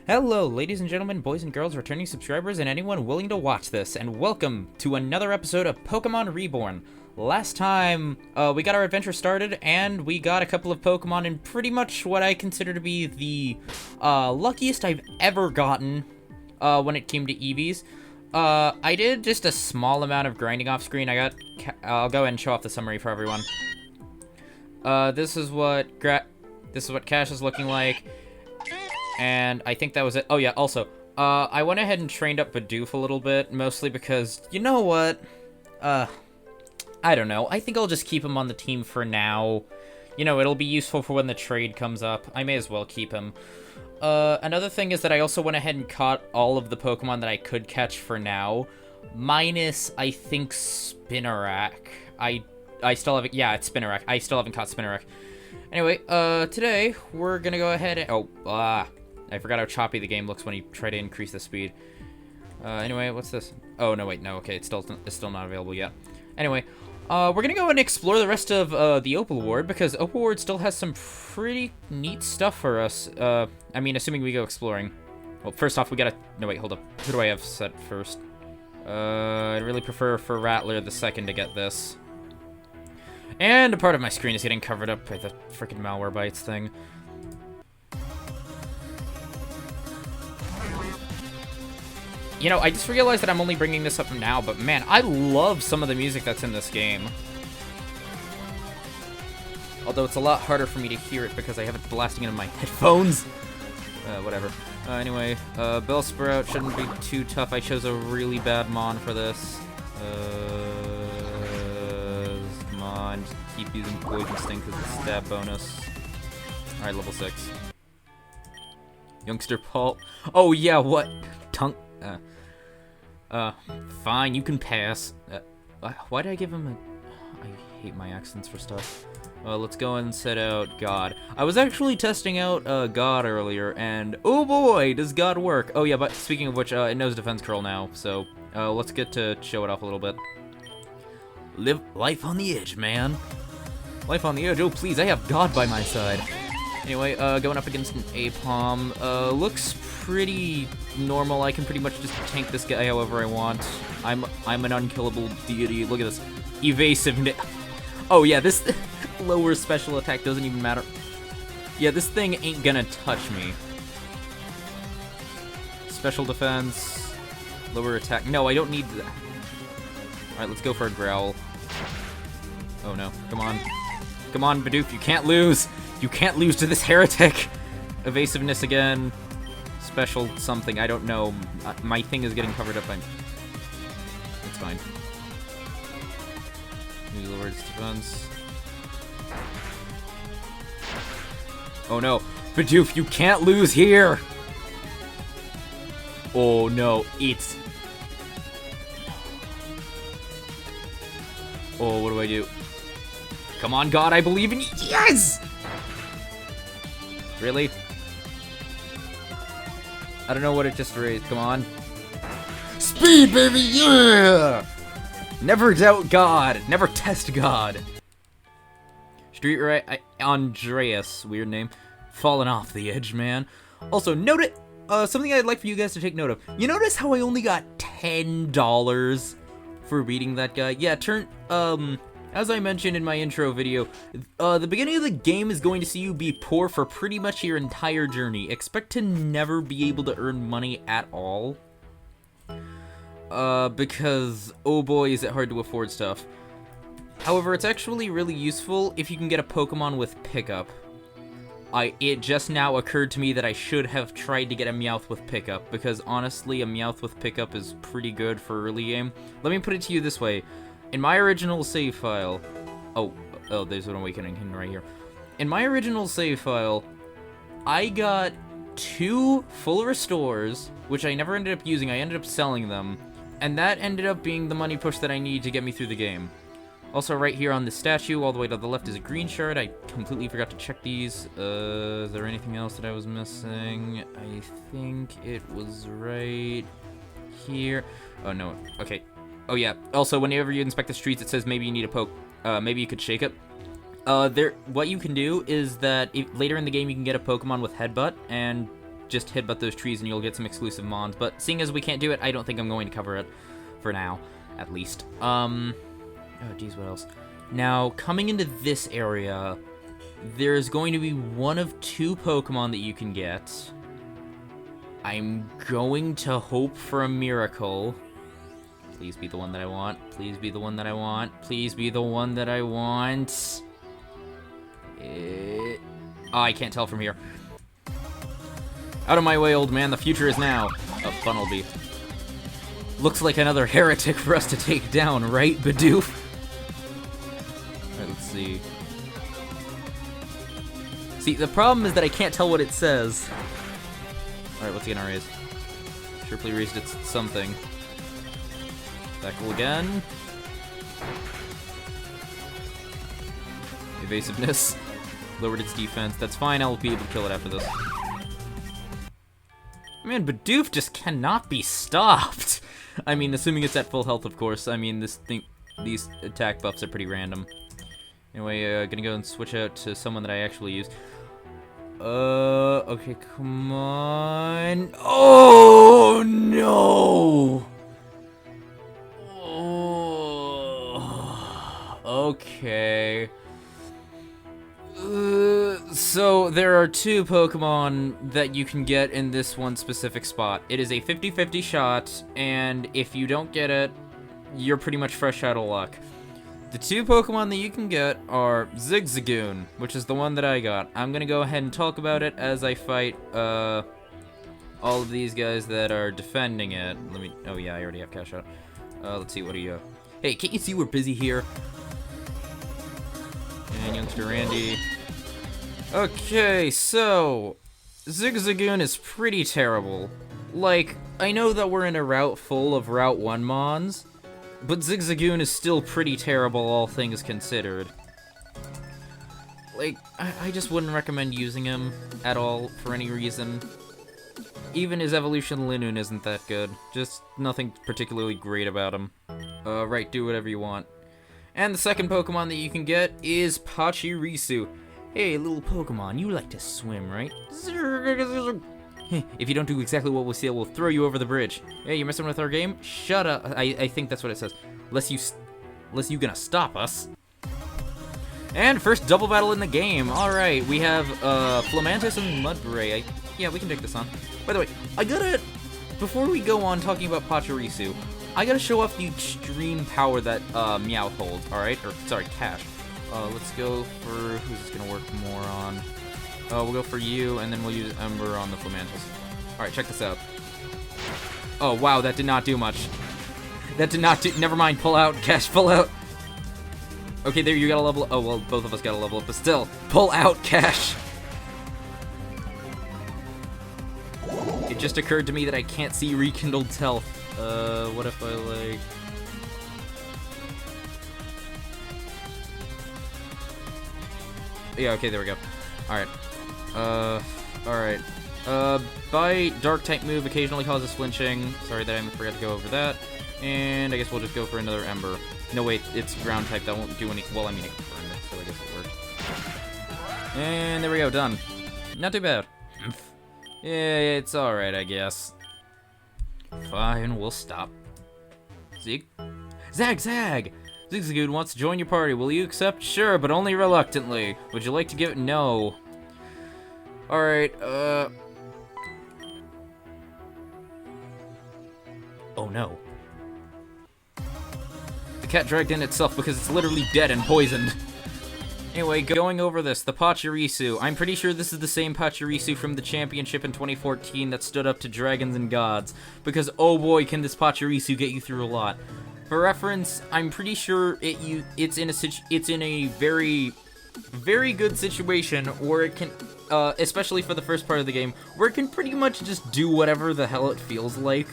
Hello, ladies and gentlemen, boys and girls, returning subscribers, and anyone willing to watch this, and welcome to another episode of Pokemon Reborn. Last time, we got our adventure started, and we got a couple of Pokemon in pretty much what I consider to be the, luckiest I've ever gotten, when it came to EVs. I did just a small amount of grinding off screen. I'll go ahead and show off the summary for everyone. This is what Cash is looking like. And I think that was it. Oh yeah, also, I went ahead and trained up Bidoof a little bit, mostly because, you know what? I don't know. I think I'll just keep him on the team for now. You know, it'll be useful for when the trade comes up. I may as well keep him. Another thing is that I also went ahead and caught all of the Pokemon that I could catch for now. Minus, I think, Spinarak. I still haven't... Yeah, it's Spinarak. I still haven't caught Spinarak. Anyway, today, we're gonna go ahead and... I forgot how choppy the game looks when you try to increase the speed. Anyway, what's this? Oh, no, wait, no, okay, it's still not available yet. Anyway, we're gonna go and explore the rest of, the Opal Ward, because Opal Ward still has some pretty neat stuff for us. I mean, assuming we go exploring. Well, first off, we gotta... No, wait, hold up. Who do I have set first? I'd really prefer for Rattler the second to get this. And a part of my screen is getting covered up by the frickin' malware bites thing. You know, I just realized that I'm only bringing this up now, but man, I love some of the music that's in this game. Although it's a lot harder for me to hear it because I have it blasting into my headphones. Whatever. Anyway, Bellsprout shouldn't be too tough. I chose a really bad mon for this. Come on, just keep using Poison Sting because it's stab bonus. Alright, level 6. Youngster Paul. Oh yeah, what? Tunk. Fine, you can pass. Why did I give him a... I hate my accents for stuff. Let's go and set out God. I was actually testing out, God earlier, and oh boy, does God work. Oh yeah, but speaking of which, it knows Defense Curl now, so, let's get to show it off a little bit. Live life on the edge, man. Life on the edge, oh please, I have God by my side. Anyway, going up against an Apom, looks pretty normal. I can pretty much just tank this guy however I want. I'm an unkillable deity. Look at this. Evasiveness. Oh yeah, this lower special attack doesn't even matter. Yeah, this thing ain't gonna touch me. Special defense. Lower attack. No, I don't need that. Alright, let's go for a growl. Oh no. Come on. Come on, Bidoof, you can't lose! You can't lose to this heretic! Evasiveness again. Special something, I don't know. My thing is getting covered up by... It's fine. Maybe lower its defense. Oh no. Bidoof, you can't lose here! Oh no, it's... Oh, what do I do? Come on, God, I believe in you. Yes! Really? I don't know what it just raised. Come on. Speed, baby, yeah! Never doubt God. Never test God. Street right, Andreas, weird name. Fallen off the edge, man. Also, note it. Something I'd like for you guys to take note of. You notice how I only got $10 for beating that guy? Yeah, as I mentioned in my intro video, the beginning of the game is going to see you be poor for pretty much your entire journey. Expect to never be able to earn money at all. Because, oh boy, is it hard to afford stuff. However, it's actually really useful if you can get a Pokemon with Pickup. It just now occurred to me that I should have tried to get a Meowth with Pickup, because honestly, a Meowth with Pickup is pretty good for early game. Let me put it to you this way. In my original save file... Oh, there's an Awakening hidden right here. In my original save file, I got 2 full restores, which I never ended up using. I ended up selling them, and that ended up being the money push that I need to get me through the game. Also, right here on the statue, all the way to the left is a green shard. I completely forgot to check these. Is there anything else that I was missing? I think it was right here. Oh, no. Okay. Oh, yeah. Also, whenever you inspect the streets, it says maybe you need a poke. Maybe you could shake it. What you can do is that later in the game you can get a Pokemon with Headbutt, and just headbutt those trees and you'll get some exclusive mons. But seeing as we can't do it, I don't think I'm going to cover it for now, at least. Oh, geez, what else? Now, coming into this area, there's going to be one of two Pokemon that you can get. I'm going to hope for a miracle. Please be the one that I want. Please be the one that I want. Please be the one that I want. Oh, I can't tell from here. Out of my way, old man. The future is now. A Funnelby. Looks like another heretic for us to take down, right, Bidoof? Alright, let's see. See, the problem is that I can't tell what it says. Alright, what's he gonna raise? Triply raised it something. Tackle again. Evasiveness. Lowered its defense. That's fine, I'll be able to kill it after this. Man, Bidoof just cannot be stopped! I mean, assuming it's at full health, of course. I mean, these attack buffs are pretty random. Anyway, gonna go and switch out to someone that I actually use. Okay, come on. Oh, no! Oh, okay. So, there are two Pokemon that you can get in this one specific spot. It is a 50-50 shot, and if you don't get it, you're pretty much fresh out of luck. The two Pokemon that you can get are Zigzagoon, which is the one that I got. I'm gonna go ahead and talk about it as I fight, all of these guys that are defending it. Oh yeah, I already have Cash Out. Let's see, what do you... Hey, can't you see we're busy here? And youngster Randy. Okay, so... Zigzagoon is pretty terrible. Like, I know that we're in a route full of Route 1 Mons, but Zigzagoon is still pretty terrible, all things considered. Like, I just wouldn't recommend using him at all for any reason. Even his evolution Linoon isn't that good. Just nothing particularly great about him. Right, do whatever you want. And the second Pokemon that you can get is Pachirisu. Hey, little Pokemon, you like to swim, right? If you don't do exactly what we say, we'll throw you over the bridge. Hey, you messing with our game? Shut up. I think that's what it says. Unless you gonna stop us. And first double battle in the game. Alright, we have Flamantis and Mudbray. Yeah, we can take this on. By the way, before we go on talking about Pachirisu, I gotta show off the extreme power that Meowth holds, alright? Or, sorry, Cash. Let's go for... who's this gonna work more on? We'll go for you, and then we'll use Ember on the Flamantis. Alright, check this out. Oh, wow, that did not do much. That did not do... Never mind, pull out, Cash, pull out. Okay, there, you got a level... Oh, well, both of us got a level up, but still, pull out, Cash. It just occurred to me that I can't see Rekindled's health. What if I, like... Yeah, okay, there we go. Alright. Alright. Bite, Dark-type move occasionally causes flinching. Sorry that I forgot to go over that. And I guess we'll just go for another Ember. No, wait, it's Ground-type. That won't do any... Well, I mean, it confirmed it, so I guess it worked. And there we go, done. Not too bad. Yeah, it's alright, I guess. Fine, we'll stop. Zag! Zigzagoon wants to join your party. Will you accept? Sure, but only reluctantly. Would you like to give it? No. Alright, oh no. The cat dragged in itself because it's literally dead and poisoned. Anyway, going over this, the Pachirisu. I'm pretty sure this is the same Pachirisu from the championship in 2014 that stood up to dragons and gods. Because, oh boy, can this Pachirisu get you through a lot. For reference, I'm pretty sure it's in a very, very good situation where it can, especially for the first part of the game, where it can pretty much just do whatever the hell it feels like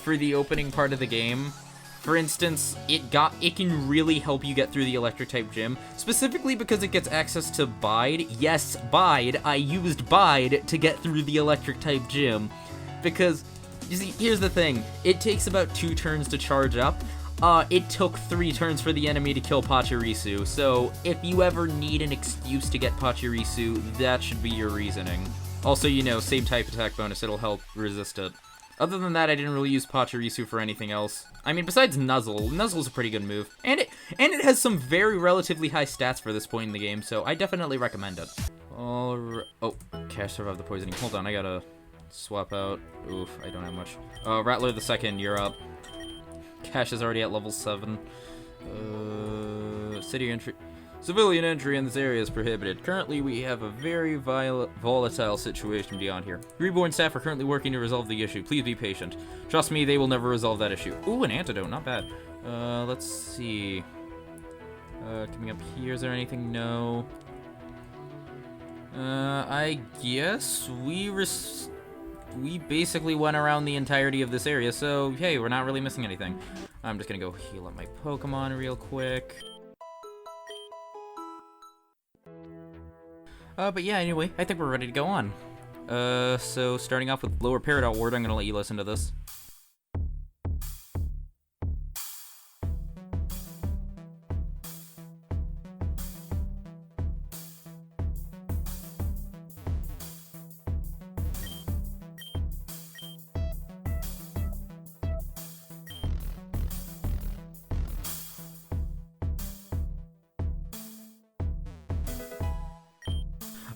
for the opening part of the game. For instance, it can really help you get through the Electric-type gym, specifically because it gets access to Bide. Yes, Bide. I used Bide to get through the Electric-type gym, because... You see, here's the thing. It takes about 2 turns to charge up. It took 3 turns for the enemy to kill Pachirisu, so if you ever need an excuse to get Pachirisu, that should be your reasoning. Also, you know, same type attack bonus, it'll help resist it. Other than that, I didn't really use Pachirisu for anything else. I mean, besides Nuzzle. Nuzzle's a pretty good move. And it has some very relatively high stats for this point in the game, so I definitely recommend it. Alright. Oh, Cash survived the poisoning. Hold on, I gotta swap out. Oof, I don't have much. Rattler the second, you're up. Cash is already at level 7. City entry. Civilian entry in this area is prohibited. Currently, we have a very volatile situation beyond here. Reborn staff are currently working to resolve the issue. Please be patient. Trust me, they will never resolve that issue. Ooh, an antidote. Not bad. Let's see. Coming up here, is there anything? No. I guess we basically went around the entirety of this area, so hey, we're not really missing anything. I'm just gonna go heal up my Pokemon real quick. But yeah, anyway, I think we're ready to go on. So starting off with Lower Peridot Ward, I'm gonna let you listen to this.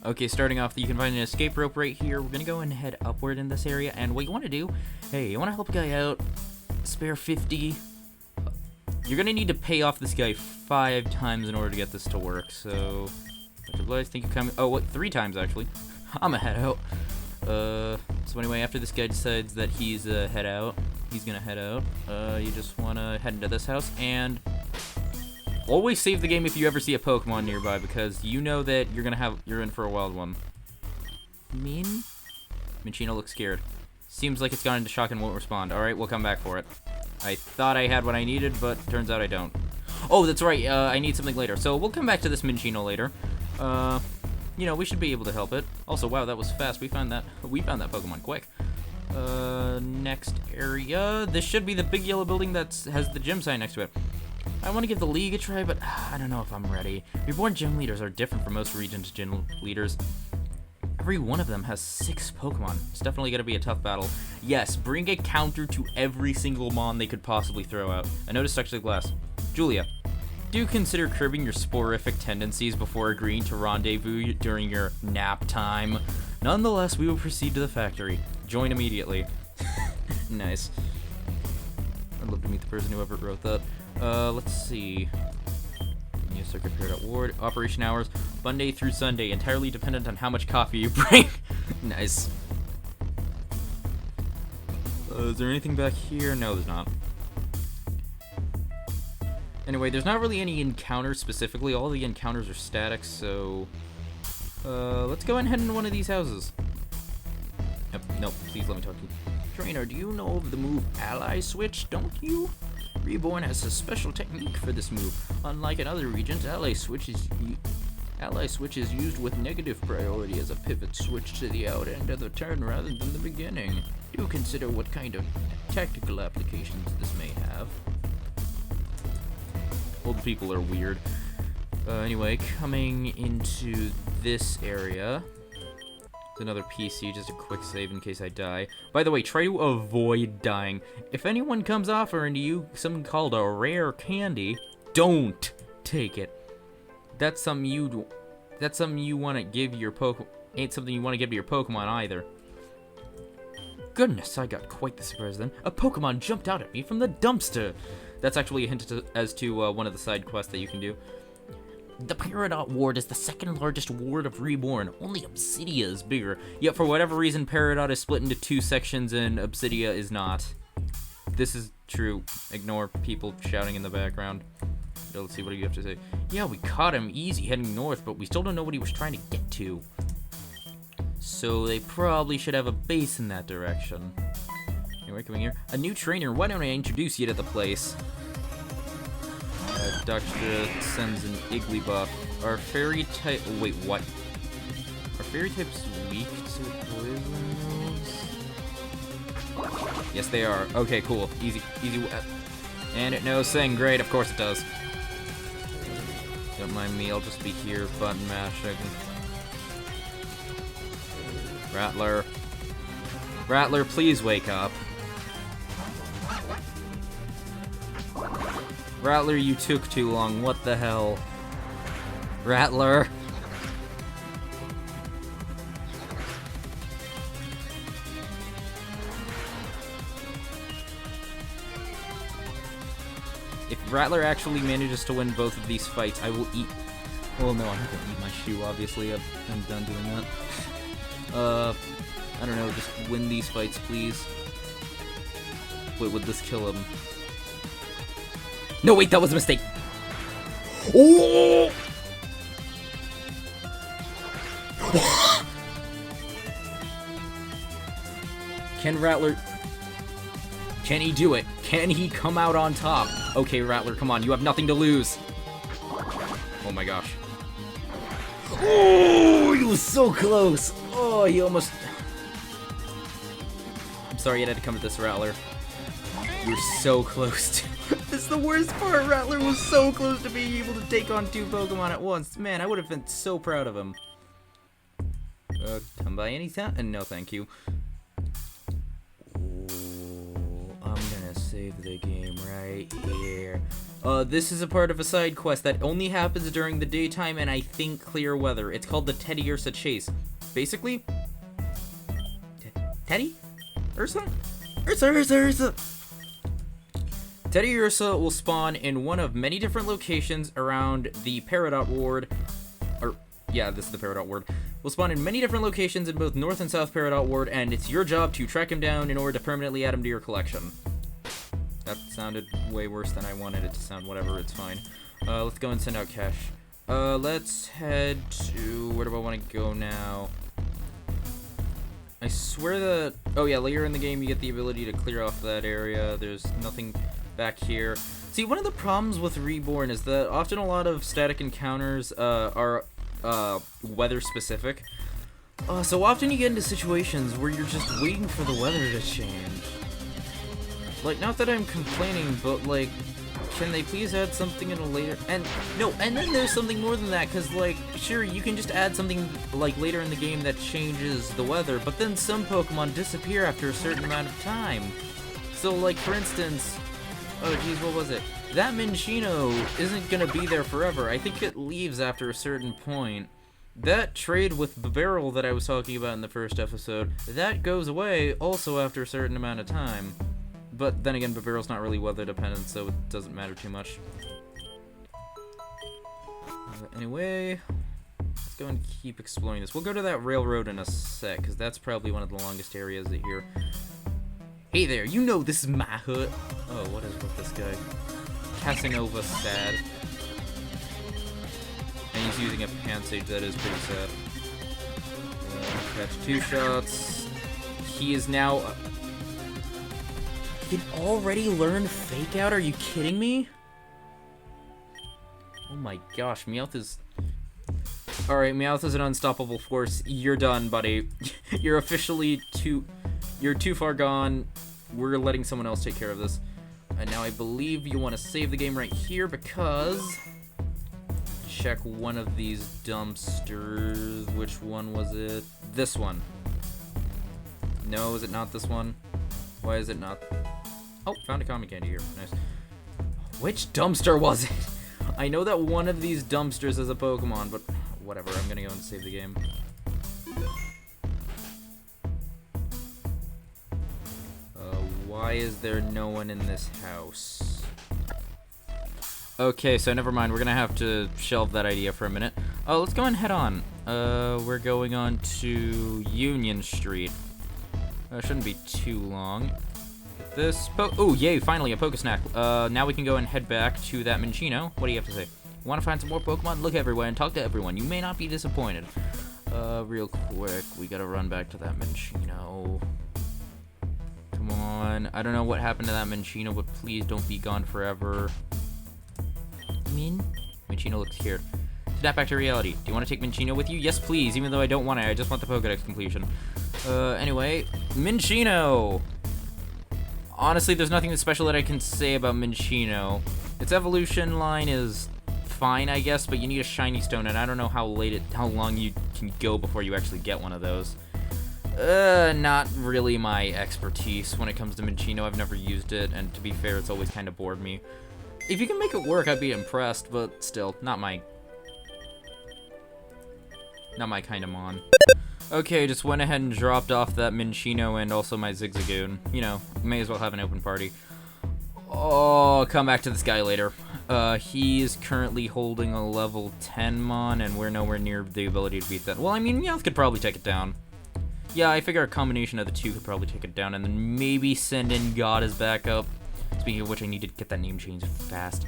Okay, starting off, you can find an escape rope right here. We're gonna go and head upward in this area, and what you want to do, hey, you want to help a guy out, spare 50. You're gonna need to pay off this guy 5 times in order to get this to work, so I think you come, oh, what, 3 times actually. I'm gonna head out. So anyway, after this guy decides that he's he's gonna head out. You just want to head into this house, and always save the game if you ever see a Pokemon nearby, because you know that you're in for a wild one. Minchino looks scared. Seems like it's gone into shock and won't respond. Alright, we'll come back for it. I thought I had what I needed, but turns out I don't. Oh, that's right, I need something later. So we'll come back to this Minchino later. You know, we should be able to help it. Also, wow, that was fast. We found that Pokemon quick. Next area. This should be the big yellow building that has the gym sign next to it. I want to give the league a try, but I don't know if I'm ready. Reborn gym leaders are different from most regions' gym leaders. Every one of them has 6 Pokemon. It's definitely going to be a tough battle. Yes, bring a counter to every single Mon they could possibly throw out. I noticed touch the glass. Julia, do consider curbing your sporific tendencies before agreeing to rendezvous during your nap time. Nonetheless, we will proceed to the factory. Join immediately. Nice. I'd love to meet the person who ever wrote that. Let's see. New circuit period ward. Operation hours, Monday through Sunday, entirely dependent on how much coffee you bring. Nice. Is there anything back here? No, there's not. Anyway, there's not really any encounters specifically. All the encounters are static, so let's go and head into one of these houses. Nope, please let me talk to you. Trainer, do you know of the move Ally Switch, don't you? Reborn has a special technique for this move. Unlike in other regions, Ally Switch is used with negative priority as a pivot switch to the out end of the turn rather than the beginning. Do consider what kind of tactical applications this may have. Old people are weird. Anyway, coming into this area. Another PC, just a quick save in case I die. By the way, try to avoid dying. If anyone comes offering to you something called a rare candy, don't take it. That's something you want to give your Pokemon. Ain't something you want to give to your Pokemon either. Goodness, I got quite the surprise then. A Pokemon jumped out at me from the dumpster. That's actually a hint as to one of the side quests that you can do. The Peridot Ward is the second largest ward of Reborn. Only Obsidia is bigger. Yet for whatever reason, Peridot is split into 2 sections and Obsidia is not. This is true. Ignore people shouting in the background. Let's see, what do you have to say? Yeah, we caught him easy heading north, but we still don't know what he was trying to get to. So they probably should have a base in that direction. Anyway, coming here. A new trainer. Why don't I introduce you to the place? Dr. sends an Igglybuff. Are fairy type... Wait, what? Are fairy types weak to poison moves? Yes, they are. Okay, cool. Easy. And it knows Sing. Great, of course it does. Don't mind me, I'll just be here button mashing. Rattler. Rattler, please wake up. Rattler, you took too long. What the hell? Rattler. If Rattler actually manages to win both of these fights, I will eat... Well, no, I'm not gonna eat my shoe, obviously. I'm done doing that. I don't know, just win these fights, please. Wait, would this kill him? No, wait, that was a mistake! Oh! Can Rattler... Can he do it? Can he come out on top? Okay, Rattler, come on, you have nothing to lose. Oh my gosh. Oh, he was so close! Oh, he almost... I'm sorry you had to come to this, Rattler. You were so close to... This is the worst part! Rattler was so close to being able to take on 2 Pokemon at once. Man, I would have been so proud of him. Come by anytime? No, thank you. I'm gonna save the game right here. This is a part of a side quest that only happens during the daytime and I think clear weather. It's called the Teddy Ursa Chase. Basically... Teddy? Ursa? Ursa! Teddy Ursa will spawn in one of many different locations around the Peridot Ward. Yeah, this is the Peridot Ward. Will spawn in many different locations in both North and South Peridot Ward, and it's your job to track him down in order to permanently add him to your collection. That sounded way worse than I wanted it to sound. Whatever, it's fine. Let's go and send out cash. Let's head to... Where do I want to go now? I swear that... Oh yeah, later in the game you get the ability to clear off that area. There's nothing back here. See, one of the problems with Reborn is that often a lot of static encounters are weather specific. So often you get into situations where you're just waiting for the weather to change. Like, not that I'm complaining, but like, can they please add something in a later... And then there's something more than that, because like, sure, you can just add something like later in the game that changes the weather, but then some Pokemon disappear after a certain amount of time. So like, for instance... Oh geez, what was it? That Minchino isn't gonna be there forever. I think it leaves after a certain point. That trade with Bibarel that I was talking about in the first episode, that goes away also after a certain amount of time. But then again, Bibarel's not really weather dependent, so it doesn't matter too much. Anyway, let's go and keep exploring this. We'll go to that railroad in a sec, because that's probably one of the longest areas here. Hey there, you know this is my hut. Oh, what is with this guy? Casanova sad. And he's using a Pansage, that is pretty sad. Catch 2 shots. He is now... He can already learn Fake Out? Are you kidding me? Oh my gosh, Meowth is... Alright, Meowth is an unstoppable force. You're done, buddy. You're officially You're too far gone. We're letting someone else take care of this. And now I believe you want to save the game right here because... Check one of these dumpsters. Which one was it? This one. No, is it not this one? Why is it not? Oh, found a comic candy here. Nice. Which dumpster was it? I know that one of these dumpsters is a Pokemon, but whatever. I'm gonna go and save the game. Why is there no one in this house? Okay, so never mind. We're gonna have to shelve that idea for a minute. Oh, let's go and head on. We're going on to Union Street. Shouldn't be too long. Get this oh, yay, finally a Pokesnack. Now we can go and head back to that Minchino. What do you have to say? Want to find some more Pokemon? Look everywhere and talk to everyone. You may not be disappointed. Real quick, we gotta run back to that Minchino. Come on. I don't know what happened to that Minchino, but please don't be gone forever. Minchino looks scared. Snap back to reality. Do you want to take Minchino with you? Yes, please, even though I don't want to. I just want the Pokedex completion. Anyway, Minchino! Honestly, there's nothing special that I can say about Minchino. Its evolution line is fine, I guess, but you need a shiny stone, and I don't know how long you can go before you actually get one of those. Not really my expertise when it comes to Minccino. I've never used it, and to be fair, it's always kind of bored me. If you can make it work, I'd be impressed, but still, not my kind of mon. Okay, just went ahead and dropped off that Minccino and also my Zigzagoon. You know, may as well have an open party. Oh, come back to this guy later. He is currently holding a level 10 mon, and we're nowhere near the ability to beat that. Well, I mean, Meowth could probably take it down. Yeah, I figure a combination of the two could probably take it down, and then maybe send in God as backup. Speaking of which, I need to get that name changed fast.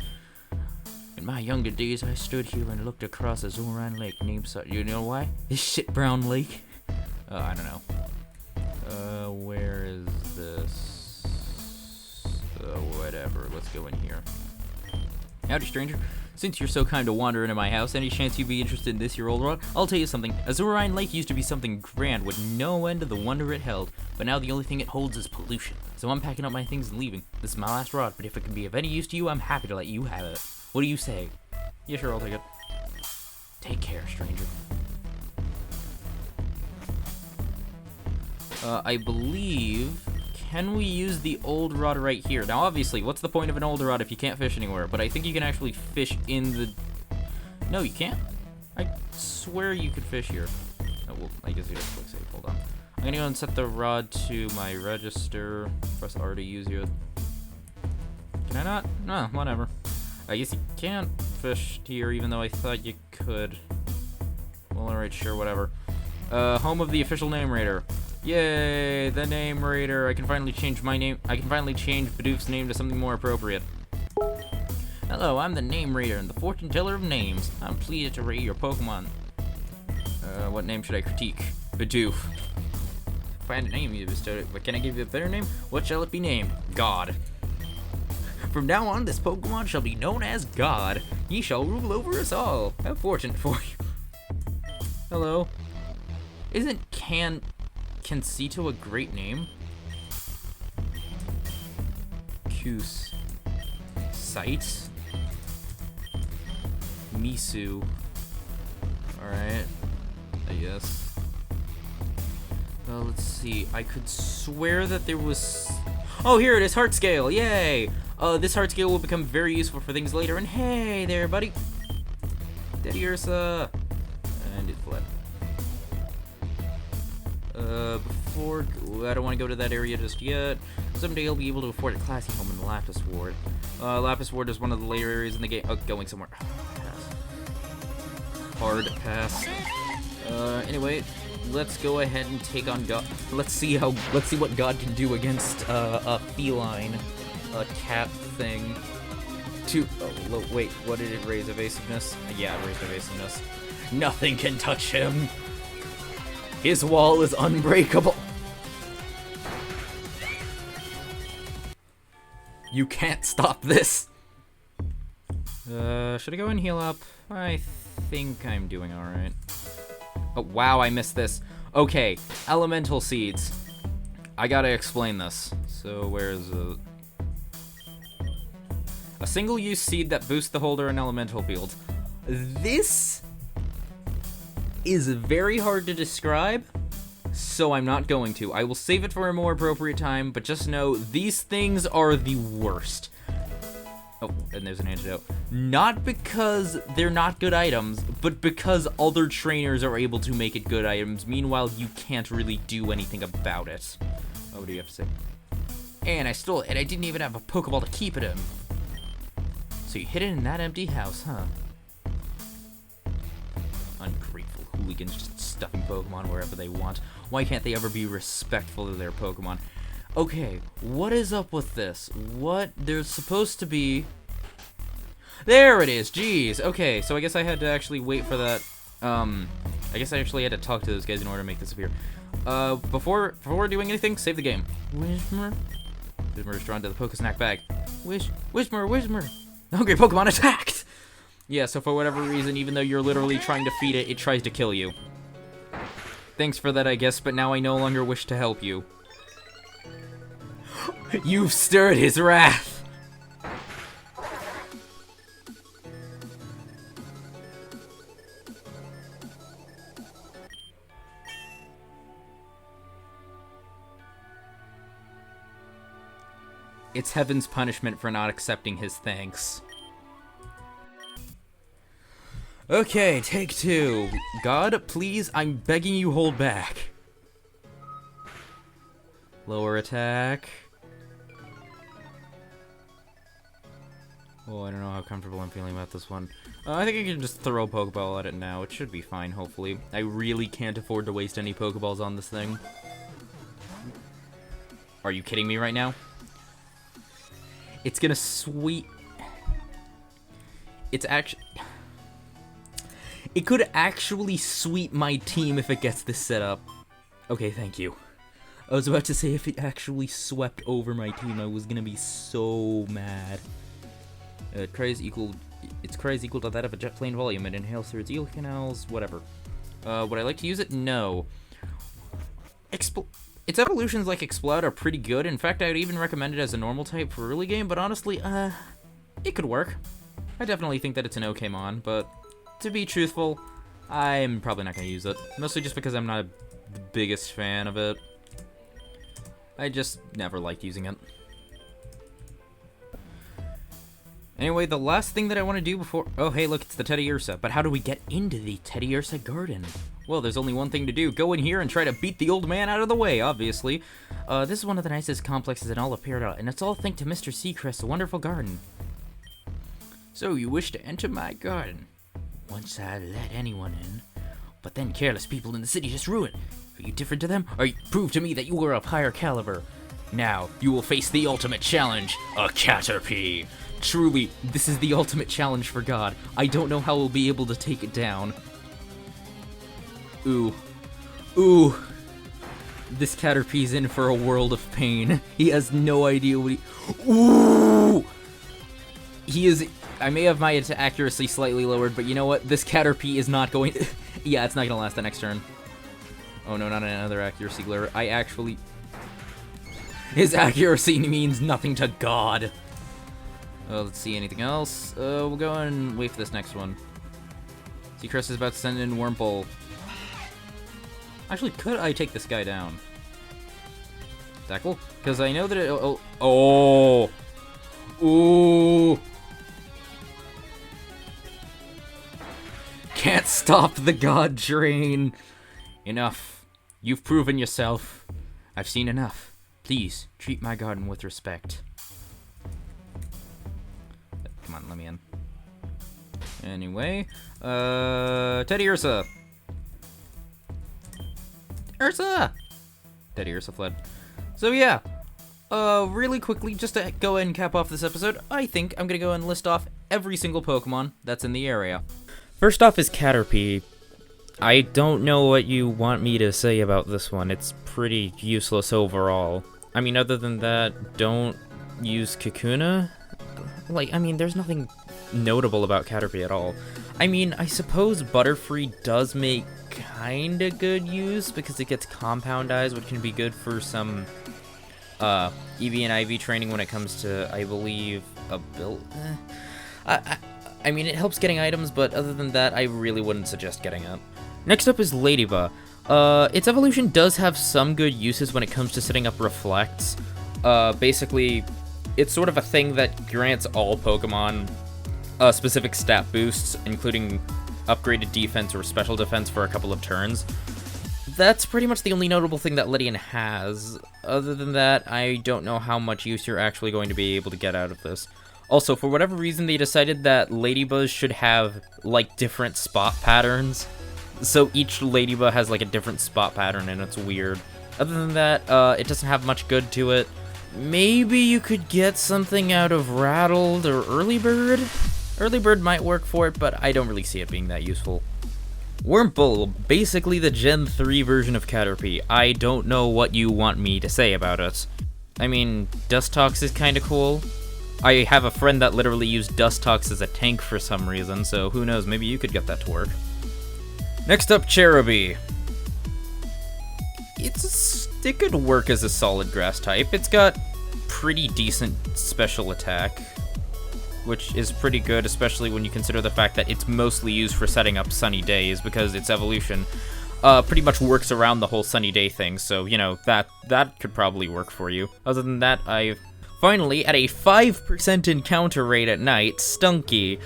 In my younger days, I stood here and looked across a Zoran lake named you know why? This shit brown lake. I don't know. Where is this? Whatever. Let's go in here. Howdy, stranger. Since you're so kind to wander into my house, any chance you'd be interested in this here old rod? I'll tell you something. Azurine Lake used to be something grand with no end to the wonder it held, but now the only thing it holds is pollution. So I'm packing up my things and leaving. This is my last rod, but if it can be of any use to you, I'm happy to let you have it. What do you say? Yeah, sure, I'll take it. Take care, stranger. I believe... Can we use the old rod right here? Now, obviously, what's the point of an old rod if you can't fish anywhere? But I think you can actually fish in the... No, you can't? I swear you could fish here. Oh, well, I guess you just click save. Hold on. I'm gonna go and set the rod to my register. Press R to use it. Can I not? No, whatever. I guess you can't fish here, even though I thought you could. Well, alright, sure, whatever. Home of the official name raider. Yay, the name raider. I can finally change my name. I can finally change Bidoof's name to something more appropriate. Hello, I'm the name raider and the fortune teller of names. I'm pleased to rate your Pokemon. What name should I critique? Bidoof. Find a name you bestowed it, but can I give you a better name? What shall it be named? God. From now on, this Pokemon shall be known as God. He shall rule over us all. How fortunate for you. Hello. Isn't Concito a great name? Cuse. Sight. Misu. Alright. I guess. Well, let's see. I could swear that there was... Oh, here it is! Heart Scale! Yay! This Heart Scale will become very useful for things later. And hey there, buddy! Daddy Ursa! And it fled. Before... I don't want to go to that area just yet. Someday I'll be able to afford a classy home in the Lapis Ward. Lapis Ward is one of the later areas in the game. Oh, going somewhere. Pass. Hard pass. Anyway, let's go ahead and take on God. Let's see what God can do against, a feline, a cat thing. Oh, wait, what did it raise? Evasiveness? Yeah, it raised evasiveness. Nothing can touch him! His wall is unbreakable! You can't stop this! Should I go and heal up? I think I'm doing alright. Oh, wow, I missed this. Okay, elemental seeds. I gotta explain this. So, where's a single-use seed that boosts the holder in elemental fields. This is very hard to describe, so I'm not going to. I will save it for a more appropriate time, but just know these things are the worst. Oh, and there's an antidote. Not because they're not good items, but because other trainers are able to make it good items. Meanwhile, you can't really do anything about it. Oh, what do you have to say? And I stole it, and I didn't even have a Pokeball to keep it in. So you hid it in that empty house, huh? Ungrateful hooligans just stuffing Pokemon wherever they want. Why can't they ever be respectful to their Pokemon? Okay, what is up with this? What? There's supposed to be... There it is! Jeez! Okay, so I guess I had to actually wait for that. I guess I actually had to talk to those guys in order to make this appear. Before doing anything, save the game. Whismur? Whismur is drawn to the Pokesnack bag. Whismur! Hungry Pokemon attacked! Yeah, so for whatever reason, even though you're literally trying to feed it, it tries to kill you. Thanks for that, I guess, but now I no longer wish to help you. You've stirred his wrath! It's heaven's punishment for not accepting his thanks. Okay, take 2. God, please, I'm begging you, hold back. Lower attack. Oh, I don't know how comfortable I'm feeling about this one. I think I can just throw a Pokeball at it now. It should be fine, hopefully. I really can't afford to waste any Pokeballs on this thing. Are you kidding me right now? It's gonna sweep... It's actually... It could actually sweep my team if it gets this set up. Okay, thank you. I was about to say if it actually swept over my team, I was gonna be so mad. Its cry is equal to that of a jet plane volume. It inhales through its eel canals, whatever. Would I like to use it? No. Its evolutions like Explode are pretty good. In fact, I would even recommend it as a normal type for early game, but honestly, it could work. I definitely think that it's an okay mon, but to be truthful, I'm probably not going to use it. Mostly just because I'm not the biggest fan of it. I just never liked using it. Anyway, the last thing that I want to do before... Oh, hey, look, it's the Teddiursa. But how do we get into the Teddiursa garden? Well, there's only one thing to do. Go in here and try to beat the old man out of the way, obviously. This is one of the nicest complexes in all of Peridot, and it's all thanks to Mr. Seacrest's wonderful garden. So, you wish to enter my garden? Once I let anyone in, but then careless people in the city just ruin. Are you different to them? Or prove to me that you are of higher caliber? Now, you will face the ultimate challenge, a Caterpie. Truly, this is the ultimate challenge for God. I don't know how we'll be able to take it down. Ooh. Ooh. This Caterpie's in for a world of pain. He has no idea what he... Ooh! He is... I may have my accuracy slightly lowered, but you know what? This Caterpie is not going to... Yeah, it's not going to last the next turn. Oh no, not another accuracy glare. I actually... His accuracy means nothing to God. Let's see, anything else? We'll go and wait for this next one. Seacrest is about to send in Wurmple. Actually, could I take this guy down? Tackle? Because I know that it... Oh! Ooh! Can't stop the God Drain! Enough. You've proven yourself. I've seen enough. Please, treat my garden with respect. Come on, let me in. Anyway, Teddiursa! Ursa! Teddiursa fled. So yeah, really quickly, just to go ahead and cap off this episode, I think I'm gonna go and list off every single Pokemon that's in the area. First off is Caterpie. I don't know what you want me to say about this one. It's pretty useless overall. I mean, other than that, don't use Kakuna. Like, I mean, there's nothing notable about Caterpie at all. I mean, I suppose Butterfree does make kinda good use because it gets Compound Eyes, which can be good for some EV and IV training when it comes to, I believe, a build. I mean, it helps getting items, but other than that, I really wouldn't suggest getting it. Next up is Ladybug. Its evolution does have some good uses when it comes to setting up reflects. Basically, it's sort of a thing that grants all Pokemon specific stat boosts, including upgraded defense or special defense for a couple of turns. That's pretty much the only notable thing that Lydian has. Other than that, I don't know how much use you're actually going to be able to get out of this. Also, for whatever reason, they decided that Ladybuzz should have, like, different spot patterns. So each Ladybug has, like, a different spot pattern, and it's weird. Other than that, it doesn't have much good to it. Maybe you could get something out of Rattled or Early Bird? Early Bird might work for it, but I don't really see it being that useful. Wurmple, basically the Gen 3 version of Caterpie. I don't know what you want me to say about it. I mean, Dustox is kinda cool. I have a friend that literally used Dustox as a tank for some reason, so who knows, maybe you could get that to work. Next up, Cherubi. It could work as a solid grass type. It's got pretty decent special attack, which is pretty good, especially when you consider the fact that it's mostly used for setting up sunny days, because its evolution pretty much works around the whole sunny day thing, so, you know, that could probably work for you. Other than that, Finally, at a 5% encounter rate at night, Stunky.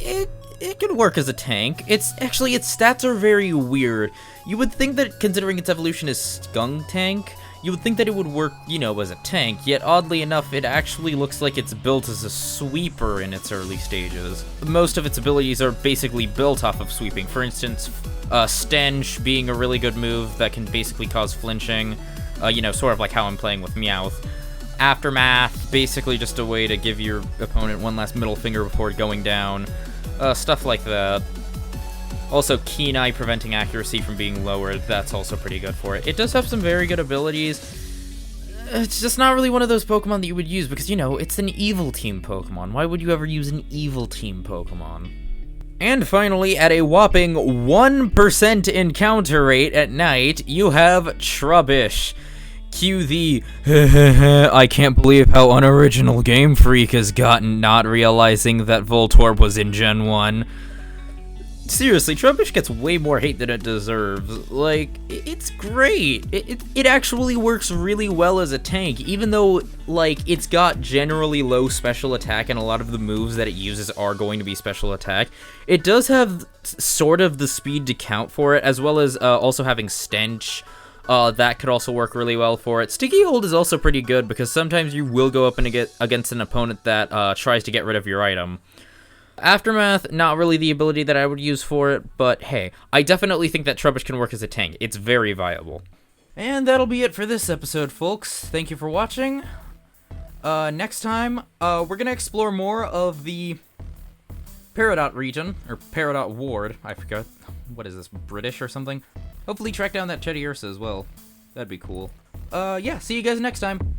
It can work as a tank. Its stats are very weird. You would think that, considering its evolution is Skunk Tank, you would think that it would work, you know, as a tank, yet oddly enough, it actually looks like it's built as a sweeper in its early stages. Most of its abilities are basically built off of sweeping. For instance, Stench being a really good move that can basically cause flinching, you know, sort of like how I'm playing with Meowth. Aftermath, basically just a way to give your opponent one last middle finger before going down. Stuff like that. Also, Keen Eye preventing accuracy from being lowered, that's also pretty good for it. It does have some very good abilities. It's just not really one of those Pokemon that you would use because, you know, it's an Evil Team Pokemon. Why would you ever use an Evil Team Pokemon? And finally, at a whopping 1% encounter rate at night, you have Trubbish. Cue the I can't believe how unoriginal Game Freak has gotten, not realizing that Voltorb was in Gen 1. Seriously, Trubbish gets way more hate than it deserves. Like, it's great. It actually works really well as a tank, even though, like, it's got generally low special attack and a lot of the moves that it uses are going to be special attack. It does have sort of the speed to count for it, as well as also having Stench. That could also work really well for it. Sticky Hold is also pretty good because sometimes you will go up and get against an opponent that tries to get rid of your item. Aftermath, not really the ability that I would use for it, but hey, I definitely think that Trubbish can work as a tank. It's very viable. And that'll be it for this episode, folks. Thank you for watching. Next time, we're gonna explore more of the Peridot region, or Peridot Ward. I forgot. What is this, British or something? Hopefully track down that Pachirisu as well. That'd be cool. Yeah, see you guys next time.